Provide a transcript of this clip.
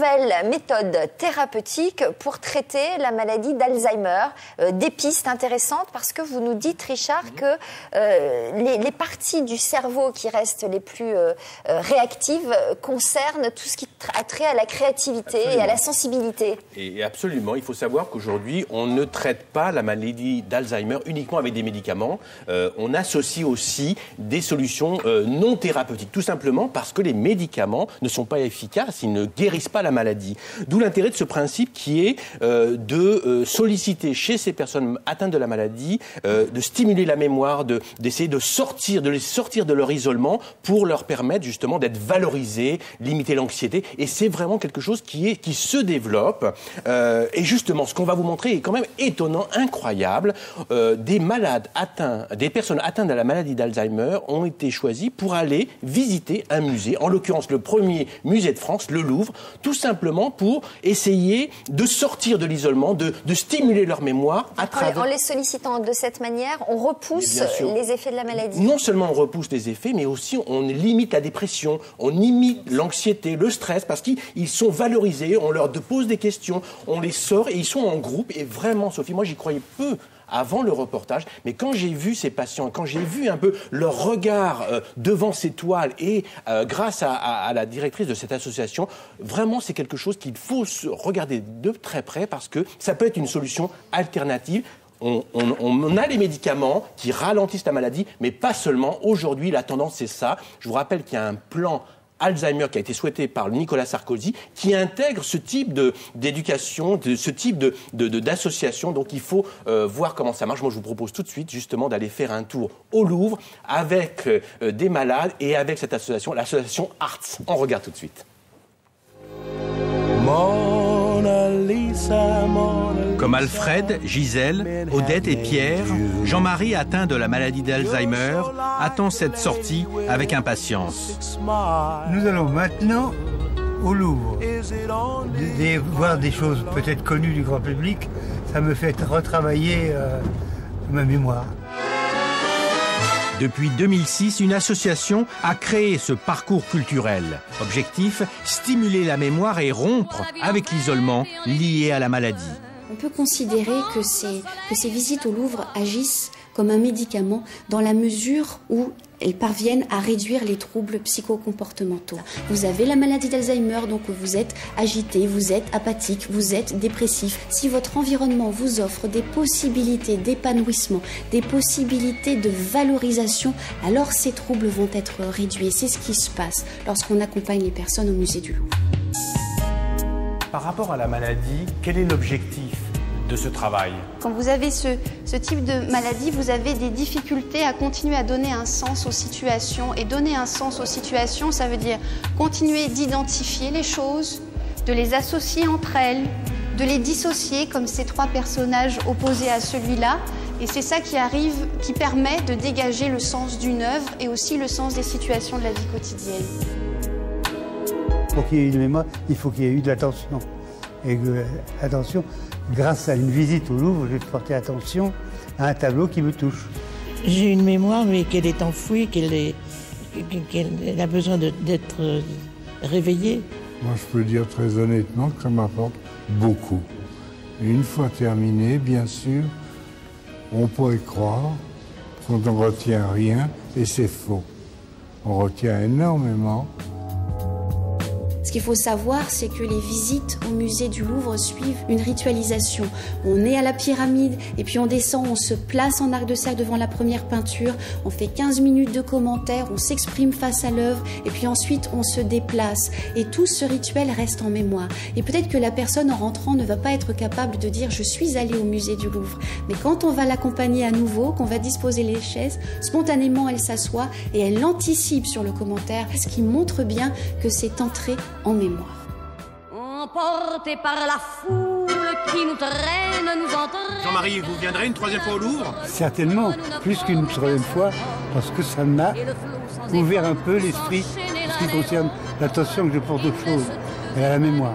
Nouvelle méthode thérapeutique pour traiter la maladie d'Alzheimer. Des pistes intéressantes parce que vous nous dites, Richard, que les parties du cerveau qui restent les plus réactives concernent tout ce qui a trait à la créativité et à la sensibilité. Et absolument, il faut savoir qu'aujourd'hui, on ne traite pas la maladie d'Alzheimer uniquement avec des médicaments. On associe aussi des solutions non thérapeutiques, tout simplement parce que les médicaments ne sont pas efficaces, ils ne guérissent pas la maladie. D'où l'intérêt de ce principe qui est de solliciter chez ces personnes atteintes de la maladie, de stimuler la mémoire, d'essayer de les sortir de leur isolement pour leur permettre justement d'être valorisés, limiter l'anxiété. Et c'est vraiment quelque chose qui se développe. Et justement, ce qu'on va vous montrer est quand même étonnant, incroyable. Des personnes atteintes de la maladie d'Alzheimer ont été choisies pour aller visiter un musée, en l'occurrence le premier musée de France, le Louvre, tout simplement pour essayer de sortir de l'isolement, de stimuler leur mémoire à travers... En les sollicitant de cette manière, on repousse les effets de la maladie. Non seulement on repousse les effets, mais aussi on limite la dépression, on limite l'anxiété, le stress, parce qu'ils sont valorisés, on leur pose des questions, on les sort et ils sont en groupe. Et vraiment, Sophie, moi j'y croyais peu avant le reportage, mais quand j'ai vu ces patients, quand j'ai vu un peu leur regard devant ces toiles et grâce à la directrice de cette association, vraiment c'est quelque chose qu'il faut regarder de très près parce que ça peut être une solution alternative. On a les médicaments qui ralentissent la maladie, mais pas seulement. Aujourd'hui, la tendance c'est ça. Je vous rappelle qu'il y a un plan Alzheimer qui a été souhaité par Nicolas Sarkozy, qui intègre ce type d'éducation, ce type d'association. Donc il faut voir comment ça marche. Moi je vous propose tout de suite justement d'aller faire un tour au Louvre avec des malades et avec cette association, l'association Arts. On regarde tout de suite. Comme Alfred, Gisèle, Odette et Pierre, Jean-Marie atteint de la maladie d'Alzheimer attend cette sortie avec impatience. Nous allons maintenant au Louvre. Voir des choses peut-être connues du grand public, ça me fait retravailler ma mémoire. Depuis 2006, une association a créé ce parcours culturel. Objectif, stimuler la mémoire et rompre avec l'isolement lié à la maladie. On peut considérer que ces visites au Louvre agissent comme un médicament dans la mesure où elles parviennent à réduire les troubles psychocomportementaux. Vous avez la maladie d'Alzheimer, donc vous êtes agité, vous êtes apathique, vous êtes dépressif. Si votre environnement vous offre des possibilités d'épanouissement, des possibilités de valorisation, alors ces troubles vont être réduits. C'est ce qui se passe lorsqu'on accompagne les personnes au musée du Louvre. Par rapport à la maladie, quel est l'objectif de ce travail? Quand vous avez ce type de maladie, vous avez des difficultés à continuer à donner un sens aux situations. Et donner un sens aux situations, ça veut dire continuer d'identifier les choses, de les associer entre elles, de les dissocier comme ces trois personnages opposés à celui-là. Et c'est ça qui permet de dégager le sens d'une œuvre et aussi le sens des situations de la vie quotidienne. Pour qu'il y ait une mémoire, il faut qu'il y ait eu de l'attention. Et attention, grâce à une visite au Louvre, je vais porter attention à un tableau qui me touche. J'ai une mémoire, mais qu'elle est enfouie, qu'elle a besoin d'être réveillée. Moi, je peux dire très honnêtement que ça m'apporte beaucoup. Et une fois terminé, bien sûr, on pourrait croire qu'on ne retient rien, et c'est faux. On retient énormément. Ce qu'il faut savoir, c'est que les visites au musée du Louvre suivent une ritualisation. On est à la pyramide et puis on descend, on se place en arc de cercle devant la première peinture, on fait 15 minutes de commentaires, on s'exprime face à l'œuvre et puis ensuite on se déplace. Et tout ce rituel reste en mémoire. Et peut-être que la personne en rentrant ne va pas être capable de dire « je suis allée au musée du Louvre ». Mais quand on va l'accompagner à nouveau, qu'on va disposer les chaises, spontanément elle s'assoit et elle anticipe sur le commentaire, ce qui montre bien que c'est entré en mémoire. Emportés par la foule qui nous traîne, nous entraîne. Jean-Marie, vous viendrez une troisième fois au Louvre? Certainement, plus qu'une troisième fois, parce que ça m'a ouvert un peu l'esprit en ce qui concerne l'attention que je porte aux choses et à la mémoire.